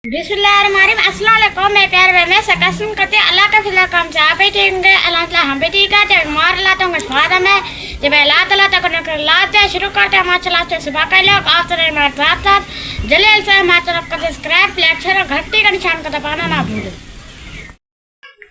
बिस्मिल्लाहिर्रहमानिर्रहीम। अस्सलाम वालेकुम। मैं प्यारे भाई मैं सकसम करते अल्लाह का फिल काम से आप ठीक होंगे अल्लाह ताला हम भी ठीक है। जब मार लाता हूँ फायदा में जब अल्लाह ताला तक लाते हैं शुरू करते हैं माशाल्लाह से सुबह का लोग आप तरह हमारे साथ जलील से हमारे तरफ का सब्सक्राइब लाइक शेयर और घंटी का निशान का दबाना ना भूलें।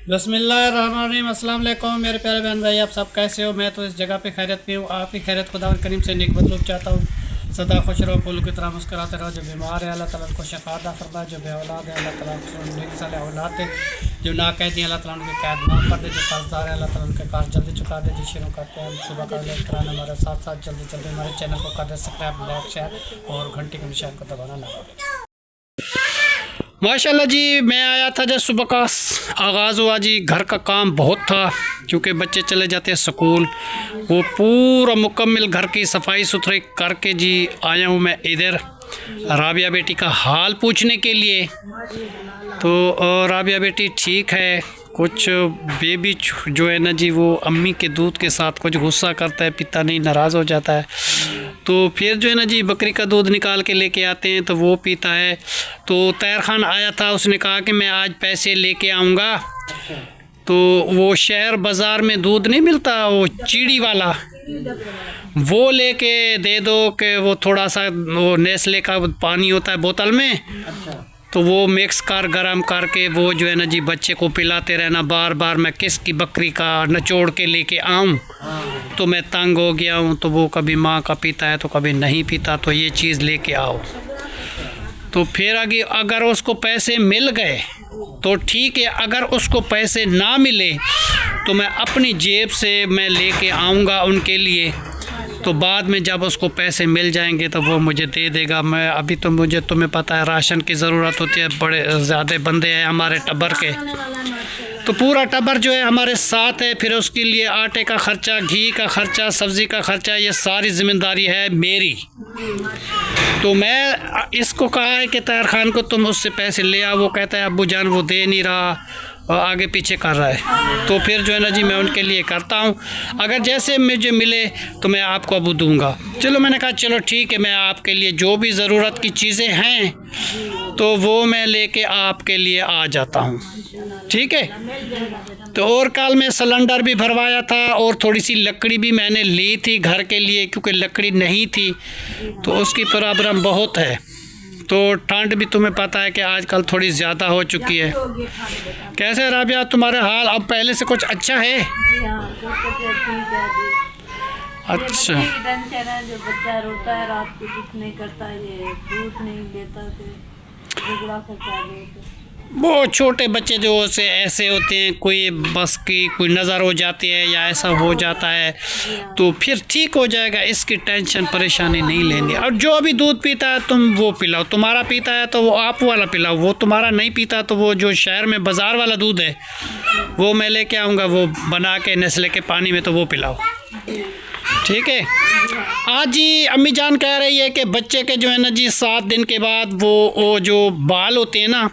बिस्मिल्लाहिर्रहमानिर्रहीम। अस्सलाम वालेकुम मेरे प्यारे बहन भाई, आप सब कैसे हो? मैं तो इस जगह पे खैरियत में हूँ। आपकी खैरियत खुदा करीम से नेक बदलूब चाहता हूँ। सदा खुश रहो, फूलों की तरह मुस्कुराते रहो। जो बीमार है अल्लाह ताला उनको शिफा अता फरमाए, जो बेऔलाद है अल्लाह ताला उनको नेक साले औलाद दे, जो नाकैदी है अल्लाह ताला उनके कैद माफ़ कर दे, जो कर्जदार है अल्लाह ताला उनके कर्ज जल्दी चुका दे। जी शुरू करते हैं सुबह का लेकर कराना हमारे साथ साथ जल्दी जल्दी हमारे चैनल को कर दे सब्सक्राइब लाइक शेयर और घंटी के निशान को दबाना ना भूलें। माशाल्लाह जी, मैं आया था जब सुबह का आगाज़ हुआ जी, घर का काम बहुत था क्योंकि बच्चे चले जाते हैं स्कूल। वो पूरा मुकम्मल घर की सफाई सुथरी करके जी आया हूँ मैं इधर राबिया बेटी का हाल पूछने के लिए। तो राबिया बेटी ठीक है, कुछ बेबी जो है ना जी वो अम्मी के दूध के साथ कुछ गुस्सा करता है, पिता नहीं नाराज़ हो जाता है। तो फिर जो है ना जी बकरी का दूध निकाल के लेके आते हैं तो वो पीता है। तो तैर खान आया था, उसने कहा कि मैं आज पैसे लेके आऊँगा। तो वो शहर बाज़ार में दूध नहीं मिलता वो चीड़ी वाला, वो लेके दे दो कि वो थोड़ा सा वो नेस्ले का पानी होता है बोतल में, तो वो मिक्स कर गरम करके वो जो है ना जी बच्चे को पिलाते रहना। बार बार मैं किसकी बकरी का निचोड़ के लेके आऊँ, तो मैं तंग हो गया हूँ। तो वो कभी माँ का पीता है तो कभी नहीं पीता, तो ये चीज़ लेके आओ। तो फिर आगे अगर उसको पैसे मिल गए तो ठीक है, अगर उसको पैसे ना मिले तो मैं अपनी जेब से मैं लेके आऊँगा उनके लिए। तो बाद में जब उसको पैसे मिल जाएंगे तो वो मुझे दे देगा। मैं अभी तो मुझे तुम्हें पता है राशन की ज़रूरत होती है, बड़े ज़्यादा बंदे हैं हमारे टब्बर के, तो पूरा टब्बर जो है हमारे साथ है। फिर उसके लिए आटे का ख़र्चा, घी का ख़र्चा, सब्ज़ी का ख़र्चा, ये सारी ज़िम्मेदारी है मेरी। तो मैं इसको कहा है कि तैर खान को तुम उससे पैसे ले आओ, वो कहता है अब्बू जान वो दे नहीं रहा और आगे पीछे कर रहा है। तो फिर जो है ना जी मैं उनके लिए करता हूँ, अगर जैसे मुझे मिले तो मैं आपको अबू दूँगा। चलो मैंने कहा चलो ठीक है, मैं आपके लिए जो भी ज़रूरत की चीज़ें हैं तो वो मैं लेके आपके लिए आ जाता हूँ, ठीक है। तो और कल मैं सिलेंडर भी भरवाया था और थोड़ी सी लकड़ी भी मैंने ली थी घर के लिए, क्योंकि लकड़ी नहीं थी तो उसकी प्रॉब्लम बहुत है। तो ठंड भी तुम्हें पता है कि आजकल थोड़ी ज़्यादा हो चुकी है। कैसे राबिया तुम्हारे हाल अब पहले से कुछ अच्छा है? अच्छा, जो बच्चा रोता है रात को कुछ नहीं करता है, ये दूध नहीं देता तो झगड़ा करता है। वो छोटे बच्चे जो से ऐसे होते हैं, कोई बस की कोई नज़र हो जाती है या ऐसा हो जाता है तो फिर ठीक हो जाएगा, इसकी टेंशन परेशानी नहीं लेनी। और जो अभी दूध पीता है तुम वो पिलाओ, तुम्हारा पीता है तो वो आप वाला पिलाओ, वो तुम्हारा नहीं पीता तो वो जो शहर में बाज़ार वाला दूध है वो मैं लेके आऊँगा, वो बना के नेस्ले के पानी में, तो वो पिलाओ, ठीक है। आज जी अम्मी जान कह रही है कि बच्चे के जो है ना जी 7 दिन के बाद वो जो बाल होते हैं ना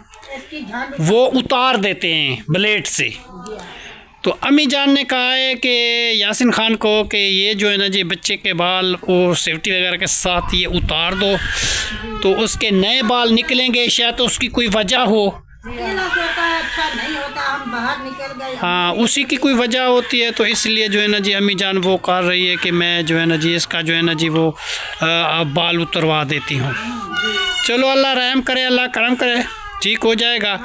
वो उतार देते हैं ब्लेड से। तो अम्मी जान ने कहा है कि यासिन खान को कि ये जो है ना जी बच्चे के बाल वो सेफ्टी वगैरह के साथ ये उतार दो तो उसके नए बाल निकलेंगे, शायद तो उसकी कोई वजह हो। अच्छा नहीं होता, हम बाहर निकल गए। हाँ, उसी की कोई वजह होती है, तो इसलिए जो है ना जी अम्मी जान वो कर रही है कि मैं जो है ना जी इसका जो है ना जी वो बाल उतरवा देती हूँ। चलो अल्लाह रहम करे, अल्लाह करम करे, ठीक हो जाएगा।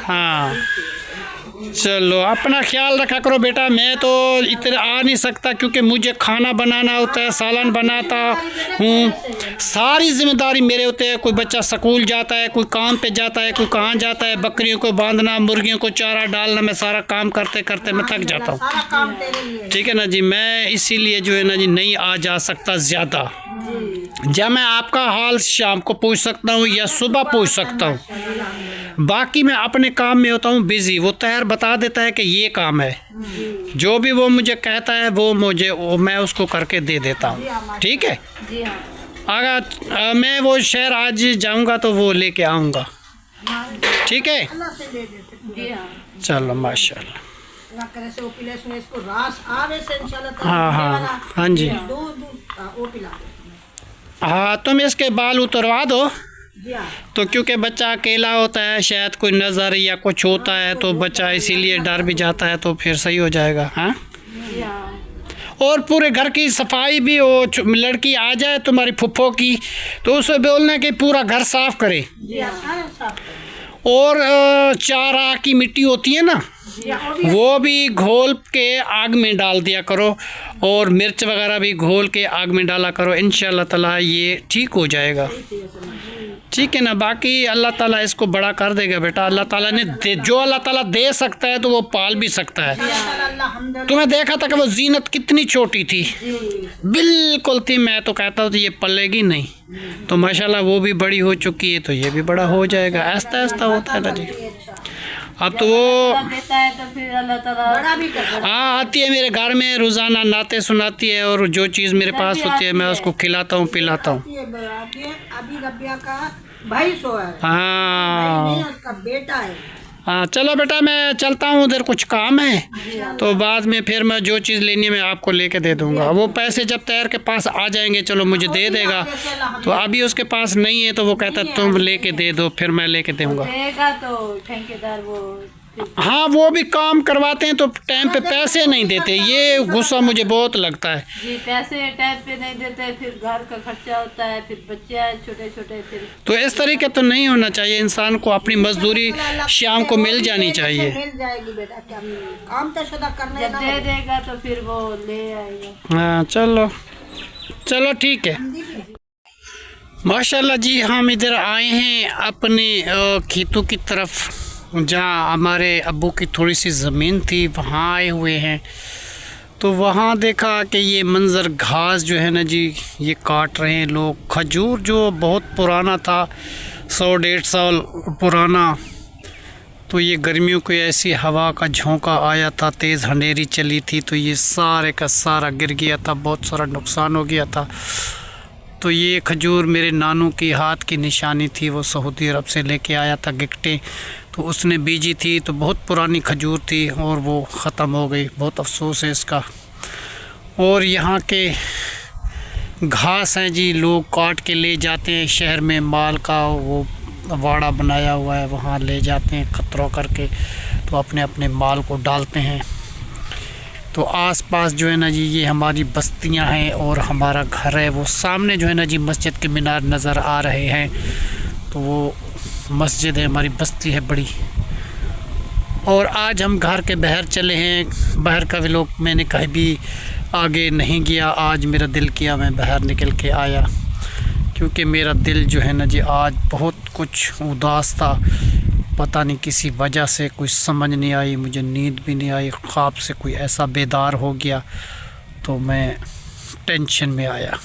हाँ चलो अपना ख्याल रखा करो बेटा। मैं तो इतने आ नहीं सकता क्योंकि मुझे खाना बनाना होता है, सालन बनाता हूँ, सारी जिम्मेदारी मेरे होते हैं। कोई बच्चा स्कूल जाता है, कोई काम पे जाता है, कोई कहाँ जाता है, बकरियों को बांधना, मुर्गियों को चारा डालना, मैं सारा काम करते करते मैं थक जाता हूँ, ठीक है ना जी। मैं इसीलिए जो है ना जी नहीं आ जा सकता ज़्यादा। जब मैं आपका हाल शाम को पूछ सकता हूँ या सुबह पूछ सकता हूँ, बाकी मैं अपने काम में होता हूँ बिज़ी। वो तैयार बता देता है कि ये काम है, जो भी वो मुझे कहता है वो मैं उसको करके दे देता हूँ, ठीक है। अगर मैं वो शहर आज जाऊँगा तो वो लेके आऊँगा, ठीक है। चलो माशाल्लाह। हाँ हाँ हाँ जी, हाँ तुम इसके बाल उतरवा दो, तो क्योंकि बच्चा अकेला होता है, शायद कोई नज़र या कुछ होता है तो बच्चा इसीलिए डर भी जाता है, तो फिर सही हो जाएगा। हाँ, और पूरे घर की सफाई भी हो, लड़की आ जाए तुम्हारी फुफ्फो की तो उसे बोलना कि पूरा घर साफ करे। और 4 आग की मिट्टी होती है ना, वो भी घोल के आग में डाल दिया करो, और मिर्च वगैरह भी घोल के आग में डाला करो। इंशाल्लाह ताला ये ठीक हो जाएगा, ठीक है ना। बाकी अल्लाह ताला इसको बड़ा कर देगा बेटा। अल्लाह ताला ने जो अल्लाह ताला दे सकता है तो वो पाल भी सकता है। तुम्हें देखा था कि वो जीनत कितनी छोटी थी, बिल्कुल थी। मैं तो कहता हूँ ये पलेगी नहीं, तो माशाल्लाह वो भी बड़ी हो चुकी है, तो ये भी बड़ा हो जाएगा। ऐसा ऐसा होता है ना जी। अब तो वो देता है तो फिर अल्लाह ताला बड़ा भी करता है। हाँ, आती है मेरे घर में रोज़ाना, नाते सुनाती है, और जो चीज़ मेरे पास होती है मैं उसको खिलाता हूँ, पिलाता हूँ। अभी रबिया का भाई सोया है, हाँ उसका बेटा है। हाँ, चलो बेटा मैं चलता हूँ, उधर कुछ काम है, तो बाद में फिर मैं जो चीज़ लेनी है मैं आपको लेके दे दूँगा। वो पैसे जब तैयार के पास आ जाएंगे चलो मुझे दे देगा, तो अभी उसके पास नहीं है तो वो कहता तुम लेके दे दो, फिर मैं लेके दूँगा। देगा तो ठेकेदार वो हाँ, वो भी काम करवाते हैं तो टाइम पे पैसे नहीं देते, ये गुस्सा मुझे बहुत लगता है जी। पैसे टाइम पे नहीं देते, फिर घर का खर्चा होता है, फिर बच्चे आए छोटे छोटे, फिर तो इस तरीके तो नहीं होना चाहिए। इंसान को अपनी मजदूरी शाम को मिल जानी चाहिए। मिल जाएगी बेटा, क्या काम तो शुदा करना है जब ना। दे देगा तो फिर वो ले आएगा। हाँ, चलो चलो ठीक है। माशाल्लाह जी, हम इधर आए हैं अपने खेतों की तरफ, जहाँ हमारे अब्बू की थोड़ी सी ज़मीन थी, वहाँ आए हुए हैं। तो वहाँ देखा कि ये मंज़र, घास जो है ना जी ये काट रहे हैं लोग। खजूर जो बहुत पुराना था, 100-150 साल पुराना, तो ये गर्मियों को ऐसी हवा का झोंका आया था, तेज़ अंधेरी चली थी, तो ये सारे का सारा गिर गया था, बहुत सारा नुकसान हो गया था। तो ये खजूर मेरे नानू की हाथ की निशानी थी, वो सऊदी अरब से लेके आया था गिफ्टें, तो उसने बीजी थी, तो बहुत पुरानी खजूर थी और वो ख़त्म हो गई। बहुत अफसोस है इसका। और यहाँ के घास हैं जी, लोग काट के ले जाते हैं शहर में, माल का वो वाड़ा बनाया हुआ है, वहाँ ले जाते हैं खतरों करके, तो अपने अपने माल को डालते हैं। तो आसपास जो है ना जी ये हमारी बस्तियां हैं और हमारा घर है। वो सामने जो है ना जी मस्जिद के मीनार नज़र आ रहे हैं, तो वो मस्जिद है, हमारी बस्ती है बड़ी। और आज हम घर के बाहर चले हैं। बाहर का भी लोग मैंने कहीं भी आगे नहीं गया, आज मेरा दिल किया मैं बाहर निकल के आया, क्योंकि मेरा दिल जो है ना जी आज बहुत कुछ उदास था। पता नहीं किसी वजह से, कुछ समझ नहीं आई, मुझे नींद भी नहीं आई, ख्वाब से कोई ऐसा बेदार हो गया, तो मैं टेंशन में आया,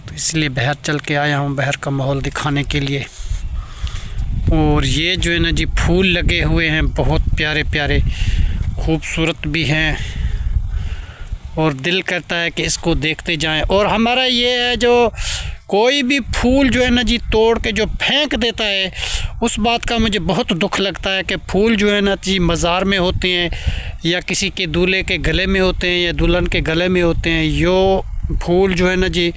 तो इसलिए बाहर चल के आया हूँ, बाहर का माहौल दिखाने के लिए। और ये जो है ना जी फूल लगे हुए हैं, बहुत प्यारे प्यारे, खूबसूरत भी हैं, और दिल करता है कि इसको देखते जाएं। और हमारा ये है, जो कोई भी फूल जो है ना जी तोड़ के जो फेंक देता है, उस बात का मुझे बहुत दुख लगता है कि फूल जो है ना जी मज़ार में होते हैं या किसी के दूल्हे के गले में होते हैं या दुल्हन के गले में होते हैं, यो फूल जो है ना जी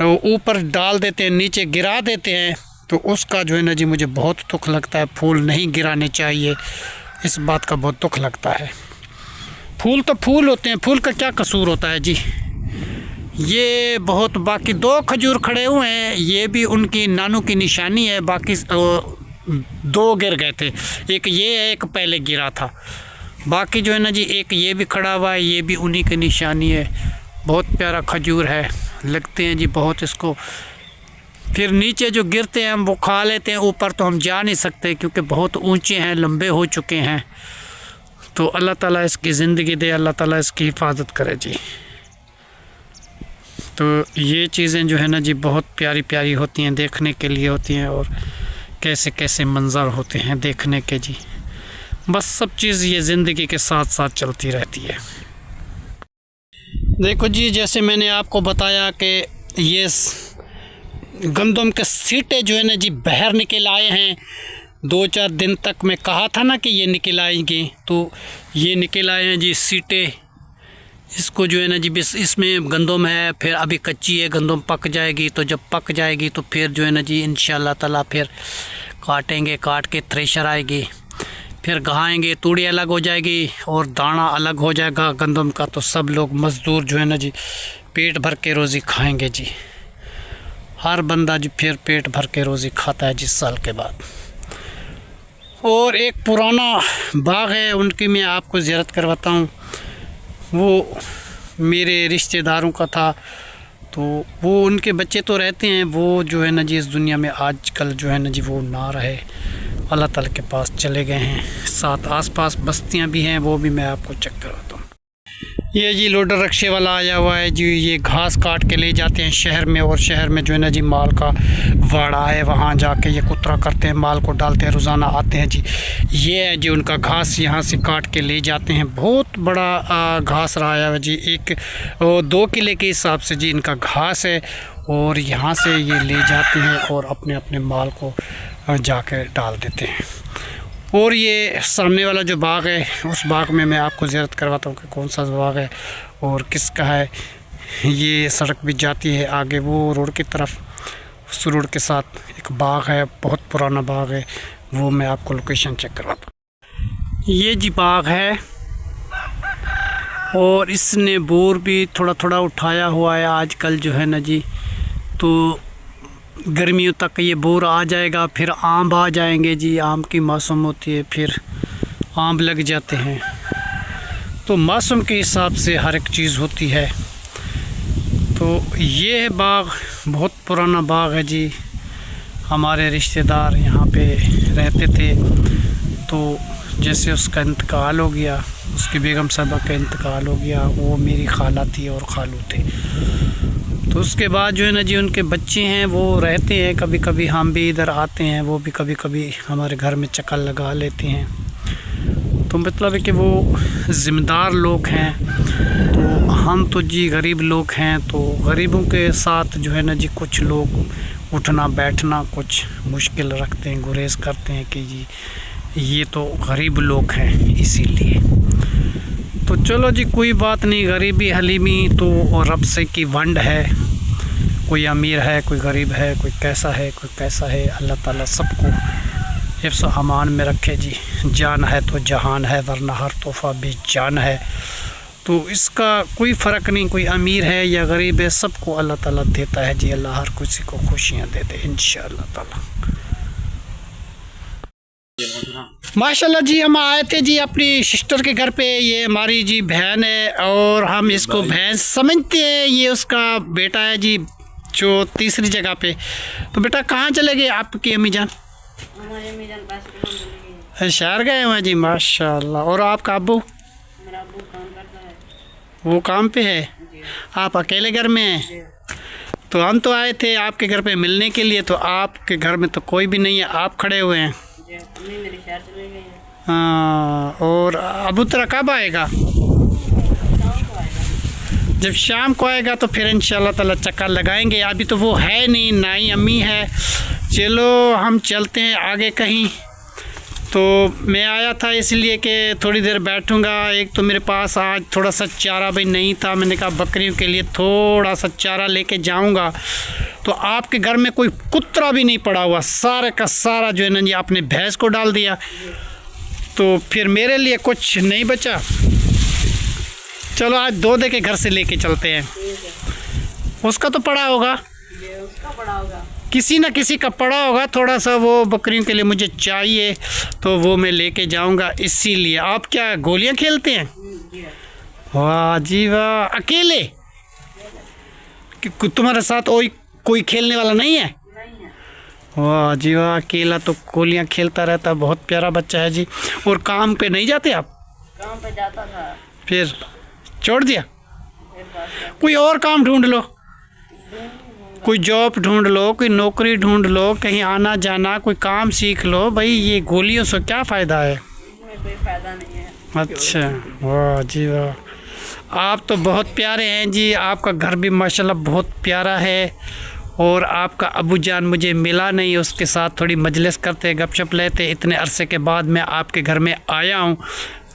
ऊपर डाल देते हैं, नीचे गिरा देते हैं, तो उसका जो है ना जी मुझे बहुत दुख लगता है। फूल नहीं गिराने चाहिए, इस बात का बहुत दुख लगता है। फूल तो फूल होते हैं, फूल का क्या कसूर होता है जी। ये बहुत, बाकी 2 खजूर खड़े हुए हैं, ये भी उनकी नानू की निशानी है, बाकी 2 गिर गए थे, एक ये है, एक पहले गिरा था। बाकी जो है ना जी एक ये भी खड़ा हुआ है, ये भी उन्हीं की निशानी है। बहुत प्यारा खजूर है, लगते हैं जी बहुत इसको। फिर नीचे जो गिरते हैं हम वो खा लेते हैं, ऊपर तो हम जा नहीं सकते क्योंकि बहुत ऊंचे हैं, लंबे हो चुके हैं। तो अल्लाह ताला इसकी ज़िंदगी दे, अल्लाह ताला इसकी हिफाजत करे जी। तो ये चीज़ें जो है ना जी बहुत प्यारी प्यारी होती हैं, देखने के लिए होती हैं, और कैसे कैसे मंज़र होते हैं देखने के जी। बस सब चीज़ ये ज़िंदगी के साथ साथ चलती रहती है। देखो जी, जैसे मैंने आपको बताया कि ये गंदम के सीटे जो है ना जी बाहर निकल आए हैं। 2-4 दिन तक मैं कहा था ना कि ये निकल आएंगे, तो ये निकल आए हैं जी सीटे। इसको जो है ना जी बस इसमें गंदम है, फिर अभी कच्ची है, गंदम पक जाएगी तो जब पक जाएगी तो फिर जो है ना जी इंशाल्लाह ताला फिर काटेंगे, काट के थ्रेशर आएगी, फिर गहाएंगे, तूड़ी अलग हो जाएगी और दाना अलग हो जाएगा गंदम का। तो सब लोग मज़दूर जो है ना जी पेट भर के रोज़ी खाएंगे जी। हर बंदा जी फिर पेट भर के रोज़ी खाता है जिस साल के बाद। और एक पुराना बाग है, उनकी मैं आपको ज़ियारत करवाता हूँ। वो मेरे रिश्तेदारों का था, तो वो उनके बच्चे तो रहते हैं, वो जो है ना जी इस दुनिया में आजकल जो है ना जी वो ना रहे, अल्लाह ताला के पास चले गए हैं। साथ आसपास बस्तियां भी हैं, वो भी मैं आपको चेक करवाता हूँ। ये जी लोडर रक्शे वाला आया हुआ है जी, ये घास काट के ले जाते हैं शहर में, और शहर में जो है ना जी माल का वाड़ा है, वहाँ जाके ये कुतरा करते हैं, माल को डालते हैं, रोज़ाना आते हैं जी। ये है जी उनका घास, यहाँ से काट के ले जाते हैं। बहुत बड़ा घास रहा है जी, 2 किले के हिसाब से जी इनका घास है, और यहाँ से ये ले जाते हैं और अपने अपने माल को जाके डाल देते हैं। और ये सामने वाला जो बाग है, उस बाग में मैं आपको ज़ियारत करवाता हूँ कि कौन सा बाग है और किसका है। ये सड़क भी जाती है आगे वो रोड की तरफ, उस रोड के साथ एक बाग है, बहुत पुराना बाग है, वो मैं आपको लोकेशन चेक करवाता हूँ। ये जी बाग है, और इसने बोर भी थोड़ा थोड़ा उठाया हुआ है आजकल जो है ना जी। तो गर्मियों तक ये बोर आ जाएगा, फिर आम आ जाएंगे जी, आम की मौसम होती है, फिर आम लग जाते हैं। तो मौसम के हिसाब से हर एक चीज़ होती है। तो ये है बाग, बहुत पुराना बाग है जी। हमारे रिश्तेदार यहाँ पे रहते थे, तो जैसे उसका इंतकाल हो गया, उसकी बेगम साहबा का इंतकाल हो गया, वो मेरी खाला थी और खालू थे। तो उसके बाद जो है ना जी उनके बच्चे हैं, वो रहते हैं, कभी कभी हम भी इधर आते हैं, वो भी कभी कभी हमारे घर में चक्कर लगा लेते हैं। तो मतलब है कि वो ज़िम्मेदार लोग हैं। तो हम तो जी गरीब लोग हैं, तो गरीबों के साथ जो है ना जी कुछ लोग उठना बैठना कुछ मुश्किल रखते हैं, गुरेज करते हैं कि जी ये तो गरीब लोग हैं इसीलिए। तो चलो जी कोई बात नहीं, गरीबी हलीमी तो रब से की वंड है, कोई अमीर है, कोई गरीब है, कोई कैसा है, कोई कैसा है। अल्लाह ताला सबको हिफ्ज़ व अमान में रखे जी। जान है तो जहान है, वरना हर तोहफ़ा भी जान है। तो इसका कोई फ़र्क नहीं, कोई अमीर है या गरीब है, सबको अल्लाह ताला देता है जी। अल्लाह हर किसी को खुशियाँ दे दे इंशाअल्लाह ताला। माशाल्लाह जी, हम आए थे जी अपनी सिस्टर के घर पे। ये हमारी जी बहन है, और हम इसको भैंस समझते हैं, ये उसका बेटा है जी जो तीसरी जगह पे। तो बेटा कहाँ चले गए आपकी अम्मी जान? हमारे अम्मी-जान पास के हम चले गए। शहर गए हुए हैं जी, माशाल्लाह। और आपका अब्बू? मेरा अब्बू काम करता है। वो काम पे है, आप अकेले घर में हैं? तो हम तो आए थे आपके घर पे मिलने के लिए, तो आपके घर में तो कोई भी नहीं है, आप खड़े हुए हैं। अम्मी मेरे शहर चले गए हैं। हाँ, और अबू तेरा कब आएगा? जब शाम को आएगा तो फिर इंशाल्लाह ताला चक्कर लगाएंगे। अभी तो वो है नहीं, ना ही अम्मी है। चलो हम चलते हैं आगे कहीं। तो मैं आया था इसलिए कि थोड़ी देर बैठूंगा। एक तो मेरे पास आज थोड़ा सा चारा भी नहीं था, मैंने कहा बकरियों के लिए थोड़ा सा चारा लेके जाऊंगा। तो आपके घर में कोई कुतरा भी नहीं पड़ा हुआ, सारे का सारा जो है ना जी आपने भैंस को डाल दिया, तो फिर मेरे लिए कुछ नहीं बचा। चलो आज दोदे के घर से लेके चलते हैं। उसका तो पड़ा होगा, उसका पड़ा होगा, किसी न किसी का पड़ा होगा थोड़ा सा, वो बकरियों के लिए मुझे चाहिए, तो वो मैं लेके जाऊंगा। इसीलिए आप क्या गोलियां खेलते हैं? वाह जी वाह, अकेले? तुम्हारे साथ कोई खेलने वाला नहीं है? वाह जी वाह, अकेला तो गोलियां खेलता रहता, बहुत प्यारा बच्चा है जी। और काम पे नहीं जाते आप? काम पे जाता था, फिर छोड़ दिया? कोई और काम ढूंढ लो, कोई जॉब ढूंढ लो, कोई नौकरी ढूंढ लो, कहीं आना जाना कोई काम सीख लो भाई। ये गोलियों से क्या फ़ायदा है? इसमें कोई फ़ायदा नहीं है। अच्छा, वाह जी वाह, आप तो बहुत प्यारे हैं जी। आपका घर भी माशाल्लाह बहुत प्यारा है। और आपका अबू जान मुझे मिला नहीं, उसके साथ थोड़ी मजलिस करते, गपशप लेते। इतने अरसे के बाद मैं आपके घर में आया हूँ,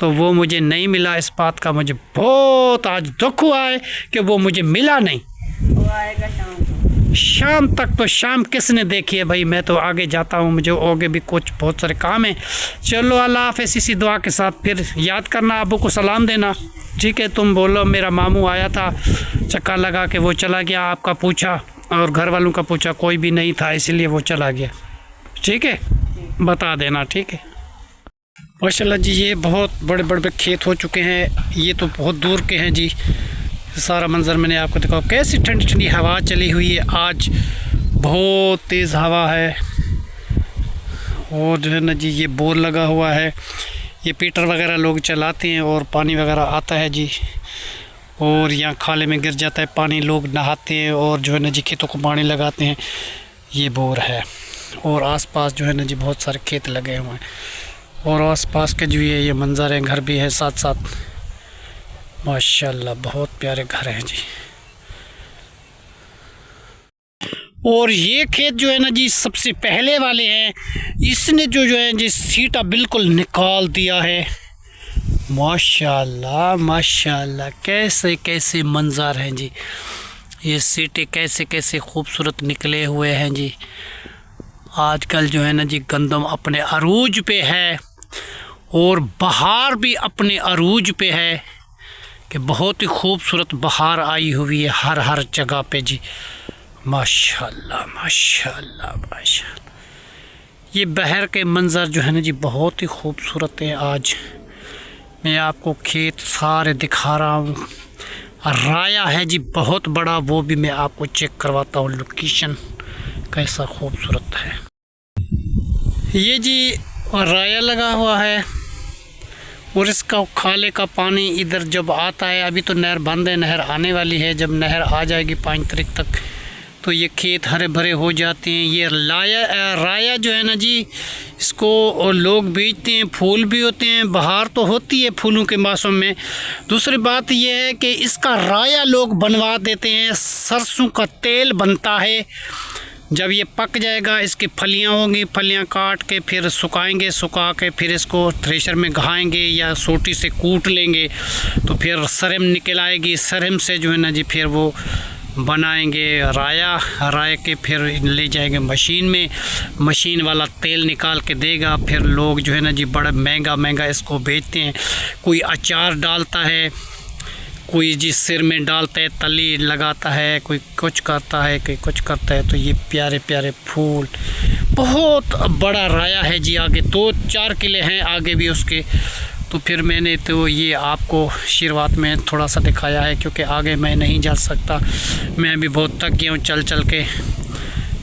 तो वो मुझे नहीं मिला। इस बात का मुझे बहुत आज दुख हुआ है कि वो मुझे मिला नहीं। वो आएगा शाम को। शाम तक तो शाम किसने देखी है भाई। मैं तो आगे जाता हूँ, मुझे आगे भी कुछ बहुत सारे काम हैं। चलो अल्लाह हाफ़िज़। इसी दुआ के साथ फिर याद करना, अबू को सलाम देना, ठीक है। तुम बोलो मेरा मामू आया था, चक्कर लगा के वो चला गया, आपका पूछा और घर वालों का पूछा, कोई भी नहीं था, इसलिए वो चला गया, ठीक है। बता देना, ठीक है। माशाल्लाह जी, ये बहुत बड़े बड़े खेत हो चुके हैं। ये तो बहुत दूर के हैं जी। सारा मंज़र मैंने आपको दिखाओ। कैसी ठंडी ठंडी हवा चली हुई है आज, बहुत तेज़ हवा है। और जो है ना जी, ये बोर लगा हुआ है, ये पीटर वगैरह लोग चलाते हैं और पानी वगैरह आता है जी। और यहाँ खाले में गिर जाता है पानी, लोग नहाते हैं और जो है ना जी खेतों को पानी लगाते हैं। ये बोर है और आसपास जो है ना जी बहुत सारे खेत लगे हुए हैं। और आसपास के जो ये मंज़र है, घर भी है साथ साथ। माशाल्लाह बहुत प्यारे घर हैं जी। और ये खेत जो है ना जी सबसे पहले वाले हैं, इसने जो है जी सीटा बिल्कुल निकाल दिया है। माशाल्लाह माशाल्लाह, कैसे कैसे मंज़र हैं जी। ये सीटे कैसे कैसे खूबसूरत निकले हुए हैं जी। आजकल जो है ना जी गंदम अपने अरूज पे है और बहार भी अपने अरूज पे है कि बहुत ही खूबसूरत बहार आई हुई है हर जगह पे जी। माशाल्लाह माशाल्लाह माशाल्लाह। ये बहर के मंज़र जो है ना जी बहुत ही खूबसूरत है। आज मैं आपको खेत सारे दिखा रहा हूँ। राया है जी बहुत बड़ा, वो भी मैं आपको चेक करवाता हूँ, लोकेशन कैसा खूबसूरत है। ये जी राया लगा हुआ है और इसका खाले का पानी इधर जब आता है, अभी तो नहर बंद है, नहर आने वाली है। जब नहर आ जाएगी 5 तारीख तक तो ये खेत हरे भरे हो जाते हैं। ये राया जो है ना जी, इसको लोग बेचते हैं, फूल भी होते हैं, बहार तो होती है फूलों के मौसम में। दूसरी बात ये है कि इसका राया लोग बनवा देते हैं, सरसों का तेल बनता है। जब ये पक जाएगा, इसकी फलियां होंगी, फलियां काट के फिर सुखाएंगे, सुखा के फिर इसको थ्रेशर में घाएंगे या सोटी से कूट लेंगे तो फिर सरम निकल आएगी। सरम से जो है ना जी फिर वो बनाएंगे राय के फिर ले जाएंगे मशीन में, मशीन वाला तेल निकाल के देगा। फिर लोग जो है ना जी बड़ा महंगा इसको बेचते हैं। कोई अचार डालता है, कोई जी सिर में डालता है, तली लगाता है, कोई कुछ करता है, कोई कुछ करता है। तो ये प्यारे प्यारे फूल, बहुत बड़ा राया है जी। आगे 2-4 किले हैं आगे भी उसके। तो फिर मैंने तो ये आपको शुरुआत में थोड़ा सा दिखाया है क्योंकि आगे मैं नहीं जा सकता, मैं भी बहुत थक गया हूँ चल के।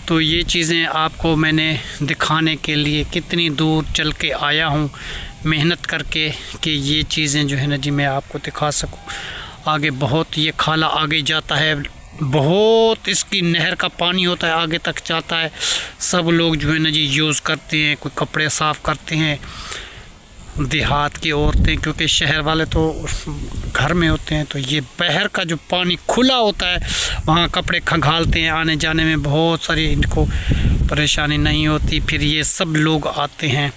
तो ये चीज़ें आपको मैंने दिखाने के लिए कितनी दूर चल के आया हूँ मेहनत करके कि ये चीज़ें जो है ना जी मैं आपको दिखा सकूँ। आगे बहुत ये खाला आगे जाता है, बहुत इसकी नहर का पानी होता है, आगे तक जाता है। सब लोग जो है ना जी यूज़ करते हैं, कोई कपड़े साफ़ करते हैं, देहात की औरतें, क्योंकि शहर वाले तो घर में होते हैं। तो ये बहर का जो पानी खुला होता है वहाँ कपड़े खंगालते हैं, आने जाने में बहुत सारी इनको परेशानी नहीं होती। फिर ये सब लोग आते हैं,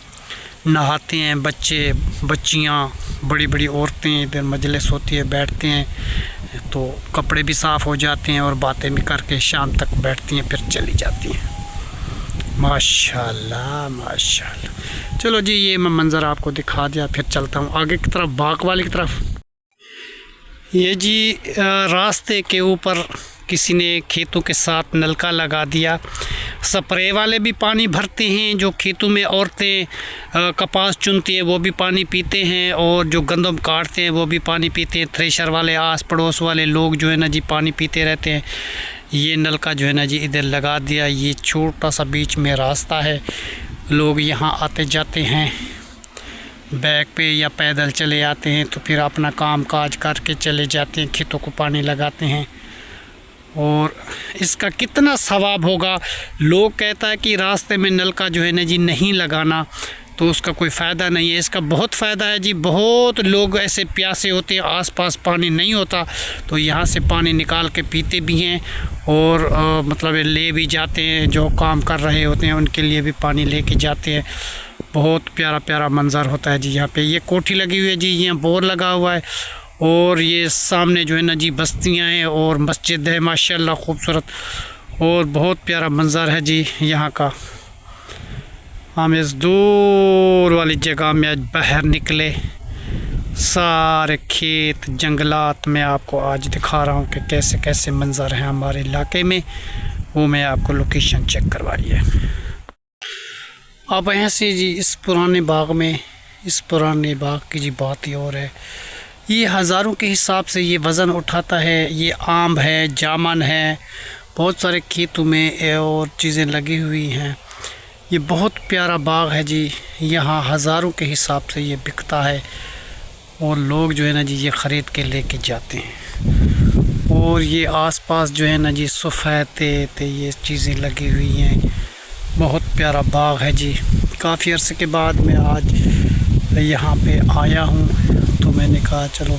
नहाते हैं, बच्चे बच्चियाँ, बड़ी बड़ी औरतें, इधर मजलिस होती है, बैठते हैं तो कपड़े भी साफ़ हो जाते हैं और बातें भी करके शाम तक बैठती हैं, फिर चली जाती हैं। माशाल्लाह माशाल्लाह। चलो जी, ये मैं मंज़र आपको दिखा दिया, फिर चलता हूँ आगे की तरफ, बाग वाली की तरफ। ये जी रास्ते के ऊपर किसी ने खेतों के साथ नलका लगा दिया। स्प्रे वाले भी पानी भरते हैं, जो खेतों में औरतें कपास चुनती हैं वो भी पानी पीते हैं, और जो गंदम काटते हैं वो भी पानी पीते हैं। थ्रेशर वाले, आस पड़ोस वाले लोग जो है ना जी पानी पीते रहते हैं। ये नलका जो है ना जी इधर लगा दिया। ये छोटा सा बीच में रास्ता है, लोग यहाँ आते जाते हैं, बैग पे या पैदल चले आते हैं, तो फिर अपना काम काज करके चले जाते हैं, खेतों को पानी लगाते हैं। और इसका कितना सवाब होगा। लोग कहता है कि रास्ते में नलका जो है ना जी नहीं लगाना, तो उसका कोई फ़ायदा नहीं है। इसका बहुत फ़ायदा है जी। बहुत लोग ऐसे प्यासे होते हैं, आसपास पानी नहीं होता, तो यहाँ से पानी निकाल के पीते भी हैं और मतलब ले भी जाते हैं। जो काम कर रहे होते हैं उनके लिए भी पानी लेके जाते हैं। बहुत प्यारा प्यारा मंज़र होता है जी। यहाँ पे ये कोठी लगी हुई है जी, यहाँ बोर लगा हुआ है और ये सामने जो है ना जी बस्तियाँ हैं और मस्जिद है माशाल्लाह खूबसूरत, और बहुत प्यारा मंज़र है जी यहाँ का। हम इस दूर वाली जगह में आज बाहर निकले, सारे खेत जंगलात में आपको आज दिखा रहा हूँ कि कैसे कैसे मंज़र हैं हमारे इलाके में, वो मैं आपको लोकेशन चेक करवा रही है। अब यहाँ से जी इस पुराने बाग में, इस पुराने बाग की जी बात ही और है। ये हज़ारों के हिसाब से ये वज़न उठाता है। ये आम है, जामुन है, बहुत सारे खेतों में और चीज़ें लगी हुई हैं। ये बहुत प्यारा बाग है जी। यहाँ हज़ारों के हिसाब से ये बिकता है और लोग जो है ना जी ये ख़रीद के लेके जाते हैं। और ये आसपास जो है ना जी सफ़ेद ये चीज़ें लगी हुई हैं। बहुत प्यारा बाग है जी। काफ़ी अरसे के बाद मैं आज यहाँ पे आया हूँ, तो मैंने कहा चलो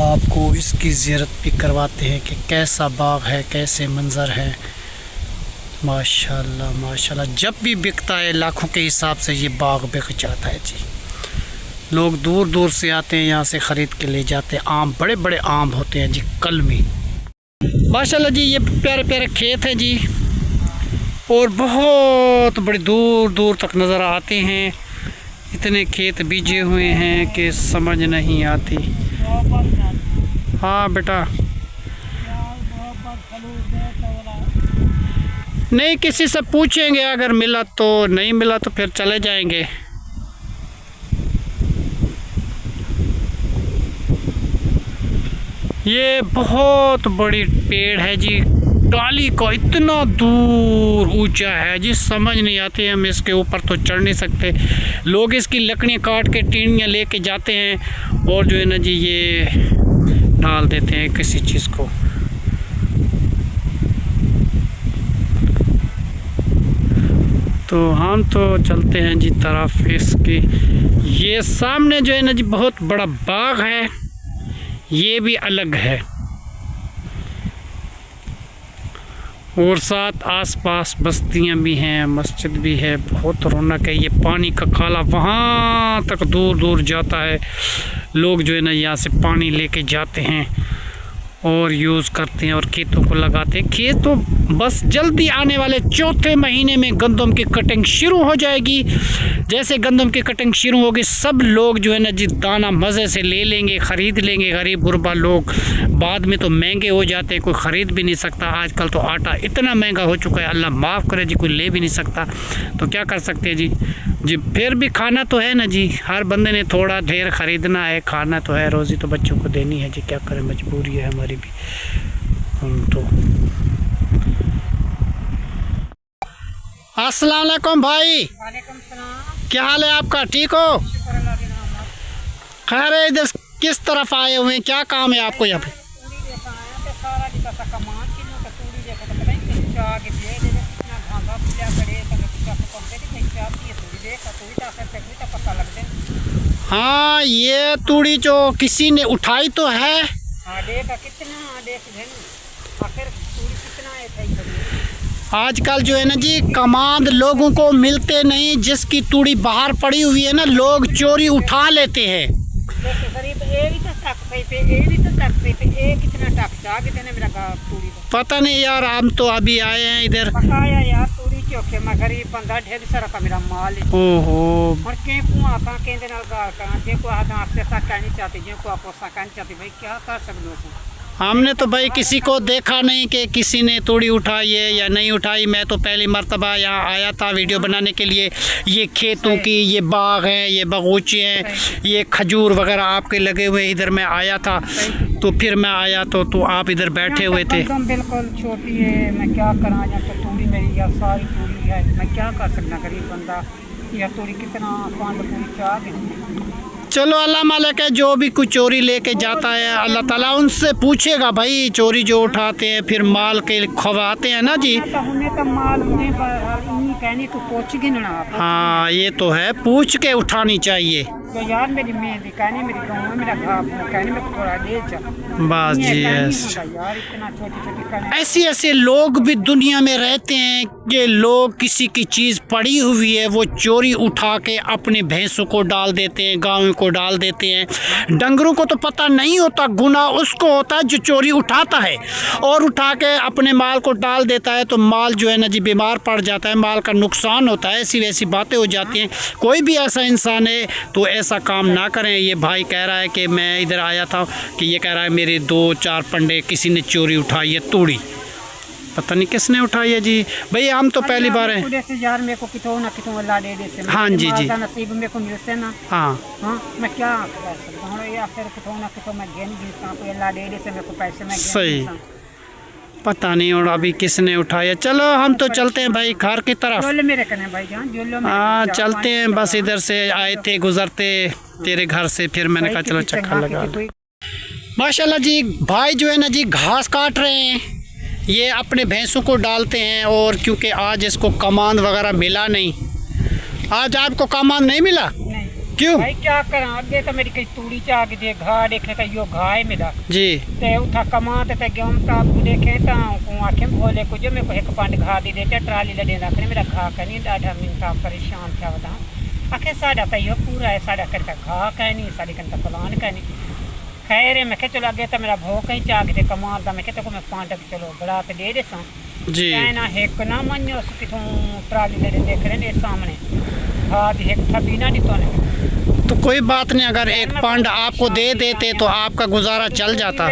आपको इसकी ज़ियारत भी करवाते हैं कि कैसा बाग है, कैसे मंज़र है। माशाल्लाह माशाल्लाह, जब भी बिकता है लाखों के हिसाब से ये बाग बिक जाता है जी। लोग दूर दूर से आते हैं, यहाँ से ख़रीद के ले जाते हैं। आम बड़े बड़े आम होते हैं जी कलमी। माशाल्लाह जी ये प्यारे प्यारे खेत हैं जी, और बहुत बड़े दूर दूर तक नज़र आते हैं। इतने खेत बीजे हुए हैं कि समझ नहीं आती। हाँ बेटा, नहीं किसी से पूछेंगे, अगर मिला तो, नहीं मिला तो फिर चले जाएंगे। ये बहुत बड़ी पेड़ है जी, टाली का इतना दूर ऊंचा है जी, समझ नहीं आती। हम इसके ऊपर तो चढ़ नहीं सकते। लोग इसकी लकड़ियाँ काट के टीनियाँ लेके जाते हैं और जो है ना जी ये डाल देते हैं किसी चीज़ को। तो हम तो चलते हैं जी तरफ इसकी। ये सामने जो है ना जी बहुत बड़ा बाग है, ये भी अलग है, और साथ आसपास बस्तियां भी हैं, मस्जिद भी है। बहुत रौनक है। ये पानी का खाला वहाँ तक दूर दूर जाता है। लोग जो है ना यहाँ से पानी लेके जाते हैं और यूज़ करते हैं और खेतों को लगाते हैं। खेत तो बस जल्दी आने वाले चौथे महीने में गंदम की कटिंग शुरू हो जाएगी। जैसे गंदम की कटिंग शुरू होगी, सब लोग जो है ना जी दाना मज़े से ले लेंगे, ख़रीद लेंगे। गरीब गुरबा लोग बाद में तो महंगे हो जाते हैं, कोई ख़रीद भी नहीं सकता। आजकल तो आटा इतना महंगा हो चुका है, अल्लाह माफ़ करे जी, कोई ले भी नहीं सकता। तो क्या कर सकते हैं जी। फिर भी खाना तो है ना जी, हर बंदे ने थोड़ा ढेर ख़रीदना है, खाना तो है, रोज़ी तो बच्चों को देनी है जी। क्या करें, मजबूरी है हमारी भी। हम तो अस्सलाम वालेकुम भाई, क्या हाल है आपका? ठीक हो? खैर, इधर किस तरफ आए हुए हैं, क्या काम है आपको यहाँ पे? हाँ, ये तूड़ी जो किसी ने उठाई तो है। आजकल जो है ना जी कमांड लोगों को मिलते नहीं, जिसकी तूड़ी बाहर पड़ी हुई है ना लोग चोरी उठा लेते हैं। पता नहीं यार, हम तो अभी आए हैं इधर। ओहो, हमने तो भाई किसी को देखा नहीं कि किसी ने तूड़ी उठाई है या नहीं उठाई। मैं तो पहली मर्तबा यहाँ आया था वीडियो बनाने के लिए। ये खेतों की ये बाग हैं, ये बगीचे हैं, ये खजूर वगैरह आपके लगे हुए, इधर मैं आया था। तो फिर मैं आया तो आप इधर बैठे हुए थे। बिल्कुल छोटी है, मैं क्या करा, तो तूड़ी मेरी या सारी तूड़ी है, मैं क्या कर सकना गरीब बंदा। या तूड़ी कितना पूरी चाह। चलो अल्लाह मालिक है, जो भी कुछ चोरी लेके जाता है अल्लाह ताला उनसे पूछेगा भाई। चोरी जो उठाते हैं फिर माल के खवाते हैं ना जी। हाँ, ये तो है, पूछ के उठानी चाहिए। तो यार मेरी मेहंदी कहनी मेरी गाँव में मेरा घाव कहनी मेरे को थोड़ा ले चल बस जी ऐसा यार इतना छोटी छोटी कहनी ऐसे ऐसे लोग भी दुनिया में रहते हैं कि लोग किसी की चीज़ पड़ी हुई है वो चोरी उठा के अपने भैंसों को डाल देते हैं, गायों को डाल देते हैं। डंगरों को तो पता नहीं होता, गुनाह उसको होता है जो चोरी उठाता है और उठा के अपने माल को डाल देता है, तो माल जो है ना जी बीमार पड़ जाता है, माल का नुकसान होता है, ऐसी वैसी बातें हो जाती हैं। कोई भी ऐसा इंसान है तो ऐसा काम ना करें। ये भाई कह रहा है कि मैं इधर आया था कि ये कह रहा है मेरे 2-4 पंडे किसी ने चोरी उठाई है, तोड़ी, पता नहीं किसने उठाई है जी। भैया हम तो पहली बार हैं। यार मेरे को कितों ना कितों अल्लाह दे दे से हाँ जी जी नसीब मेरे को मिलते ना। हाँ मैं क्या कर सकता हूँ या फिर कितों ना कितों मैं गिन गिनता कोई अल्लाह दे दे से मेरे को पैसे में सही पता नहीं और अभी किसने उठाया। चलो हम तो चलते हैं भाई घर की तरफ। मेरे कने भाई जान हाँ चलते हैं, बस इधर से आए थे गुजरते तेरे घर से, फिर मैंने कहा चलो चक्कर लगा। माशाल्लाह जी भाई जो है ना जी घास काट रहे हैं, ये अपने भैंसों को डालते हैं। और क्योंकि आज इसको कमान वगैरह मिला नहीं, आज आपको कमान नहीं मिला क्यों भाई क्या करा आगे तो मेरी कई तूड़ी चा के दे घा देखने का यो घा है मेरा जी ते उठा कमाते ते गेम ता देखे ता को आखे भोले को जो मेरे को एक पांड घा दी देते ट्राली ले देना करे मेरा घा कनी डाढा मिनटा परेशान था बता आखे साडा ता यो पूरा है साडा करके घा कहनी साडी कन ता फलान कहनी खैर मैं के चलो आगे तो मेरा भो कहीं चा के कमाल दा मैं के तो मैं पांड चलो बड़ा पे दे देसा जी कहना एक ना मन्यो किथों ट्राली ले देख रहे ने सामने हाथ एक था बिना नहीं तो कोई बात नहीं, अगर एक पांड आपको दे देते तो आपका गुजारा चल जाता।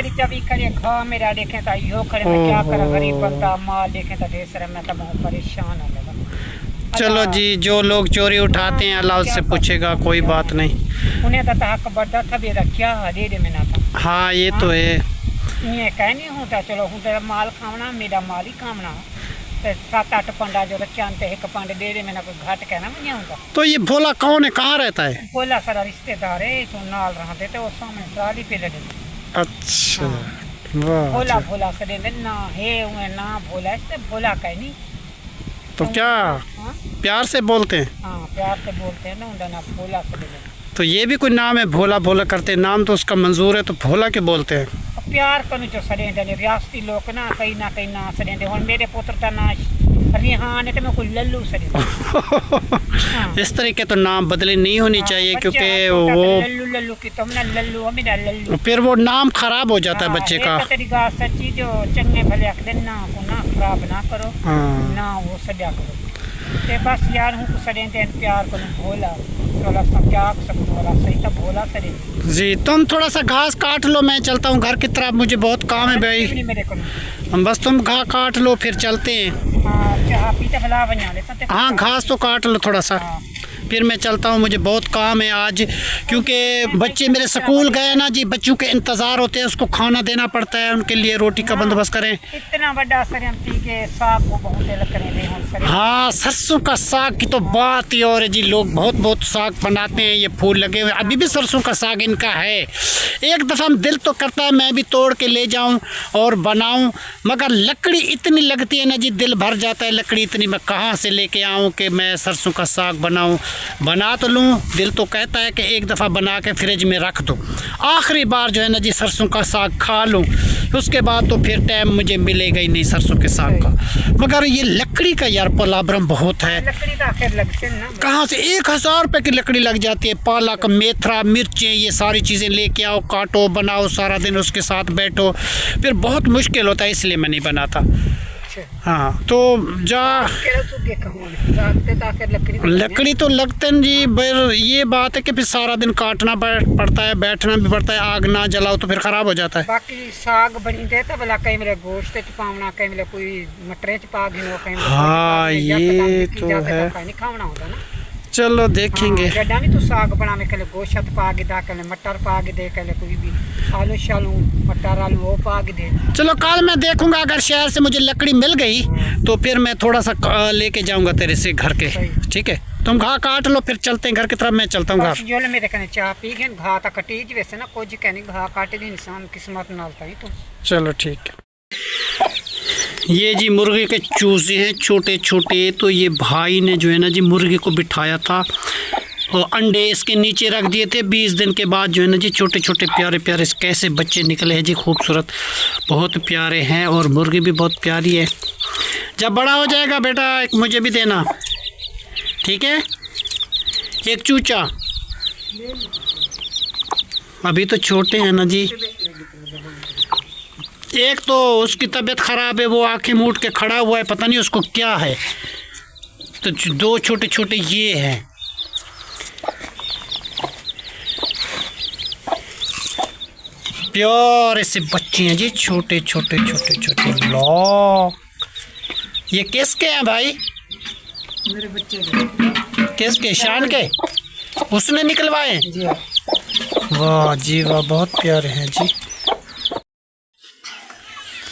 मेरा देखे था यो खड़े मैं क्या करा गरीब बंदा माल देखे था ढेर सारा मैं तो बहुत परेशान हो गया। चलो जी जो लोग चोरी उठाते हैं अल्लाह उससे पूछेगा, कोई बात नहीं। उन्हें तो हक बड़ा था बेरा क्या दे दे मैंने था। हाँ ये तो है, ये कह नहीं होता चलो हूँ तेरा माल खावना मेरा माल ही खावना 7-8 पंडा जो रखे एक पंड दे दे मैंने कोई घाट कहना मैं नहीं होता। तो ये भोला कौन है, कहाँ रहता है? भोला सारा रिश्तेदार है तो नाल रहा देते वो सामने ट्राली पे ले देते। अच्छा भोला भोला से दे ना है हुए ना भोला इससे भोला कह नहीं तो क्या प्यार से बोलते हैं? हाँ प्यार से बोलते हैं ना उनका ना भोला से दे। तो ये भी कोई नाम है भोला भोला करते, नाम तो उसका मंजूर है तो भोला के बोलते हैं। प्यार करूँ जो सरेंदे रियासती लोग ना कहीं ना सरेंदे और मेरे पुत्र का ना रिहान है तो मैं कोई लल्लू सरेंदे। इस तरीके तो नाम बदली नहीं होनी चाहिए क्योंकि वो लल्लू की तो मैं लल्लू मेरा लल्लू फिर वो नाम खराब हो जाता है बच्चे का। तरीका सच्ची जो चंगे भले आख देना को ना खराब ना करो ना वो सजा करो ते बस यार हूँ को सरेंदे प्यार करूँ भोला थोड़ा सा क्या भोला सही था भोला सरेंदे। जी तुम थोड़ा सा घास काट लो, मैं चलता हूँ घर की तरफ, मुझे बहुत काम है भाई। मेरे को हम बस तुम घास काट लो फिर चलते हैं। हाँ घास तो काट लो थोड़ा सा, फिर मैं चलता हूँ, मुझे बहुत काम है आज क्योंकि बच्चे मेरे स्कूल गए ना जी, बच्चों के इंतज़ार होते हैं, उसको खाना देना पड़ता है, उनके लिए रोटी का बंदोबस्त करें। इतना बड़ा के साग को बहुत हाँ सरसों का साग की तो बात ही और है जी, लोग बहुत साग बनाते हैं, ये फूल लगे हुए अभी भी सरसों का साग इनका है। एक दफ़ा दिल तो करता है मैं भी तोड़ के ले जाऊं और बनाऊं, मगर लकड़ी इतनी लगती है ना जी, दिल भर जाता है लकड़ी इतनी, मैं कहाँ से लेके आऊं कि मैं सरसों का साग बनाऊं। बना तो लूँ, दिल तो कहता है कि एक दफ़ा बना के फ्रिज में रख दो, आखिरी बार जो है ना जी सरसों का साग खा लूँ, उसके बाद तो फिर टाइम मुझे मिलेगा ही नहीं सरसों के साग का। मगर ये लकड़ी का यार पलाब्रम बहुत है, कहाँ से 1000 रुपये की लकड़ी लग जाती है, पालक मेथरा मिर्चें ये सारी चीज़ें लेके आओ, काटो बनाओ, सारा दिन उसके साथ बैठो, फिर बहुत मुश्किल होता है, इसलिए मैं नहीं बनाता। हाँ तो जा लकड़ी तो लगते हैं जी, पर ये बात है कि फिर सारा दिन काटना पड़ता है, बैठना भी पड़ता है, आग ना जलाओ तो फिर ख़राब हो जाता है। बाकी साग बनी देता भला कहीं मेरे गोश्त पावना कहीं मेरे कोई मटरे पा गिनो कहीं। हाँ ये तो है, खाना होता ना। चलो देखेंगे। नहीं तो साग बना में कल गोश्त पा के दा कल मटर पा के दे कल कोई भी आलू शालू मटर आलू वो पा के दे। चलो कल मैं देखूंगा, अगर शहर से मुझे लकड़ी मिल गई तो फिर मैं थोड़ा सा लेके जाऊंगा तेरे से घर के, ठीक है? तुम घा काट लो फिर चलते हैं घर की तरफ, मैं चलता हूँ घर। जो मेरे कने चाह पी गए घा ता कटीज वैसे ना कुछ कहनी घा काटे दी इंसान किस्मत नालता ही तो। चलो ठीक है। ये जी मुर्गे के चूजे हैं छोटे छोटे, तो ये भाई ने जो है ना जी मुर्गे को बिठाया था और अंडे इसके नीचे रख दिए थे। 20 दिन के बाद जो है ना जी छोटे छोटे प्यारे प्यारे कैसे बच्चे निकले हैं जी, खूबसूरत, बहुत प्यारे हैं। और मुर्गी भी बहुत प्यारी है। जब बड़ा हो जाएगा बेटा एक मुझे भी देना, ठीक है? एक चूचा, अभी तो छोटे हैं ना जी। एक तो उसकी तबीयत ख़राब है, वो आंखें मूड के खड़ा हुआ है, पता नहीं उसको क्या है। तो 2 छोटे छोटे ये हैं। प्यारे से बच्चे हैं जी, छोटे छोटे छोटे छोटे। लो ये किसके हैं भाई? मेरे बच्चे किसके? शान के? उसने निकलवाए? जी। वाह जी वाह, बहुत प्यारे हैं जी।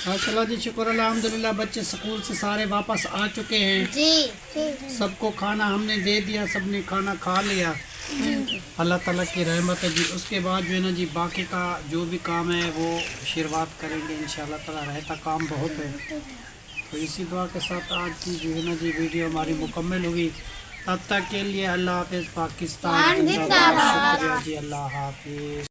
माशाल्लाह जी, शुक्र अल्हम्दुलिल्लाह। बच्चे स्कूल से सारे वापस आ चुके हैं जी। सबको खाना हमने दे दिया, सबने खाना खा लिया। अल्लाह ताला की रहमत है जी। उसके बाद जो है ना जी बाकी का जो भी काम है वो शुरुआत करेंगे इंशाल्लाह ताला। रहता काम बहुत है। तो इसी दुआ के साथ आज की जो है ना जी वीडियो हमारी मुकम्मल हुई। तब तक के लिए अल्लाह हाफ़िज़। पाकिस्तान जिंदाबाद। शुक्रिया जी, अल्लाह हाफ़िज़।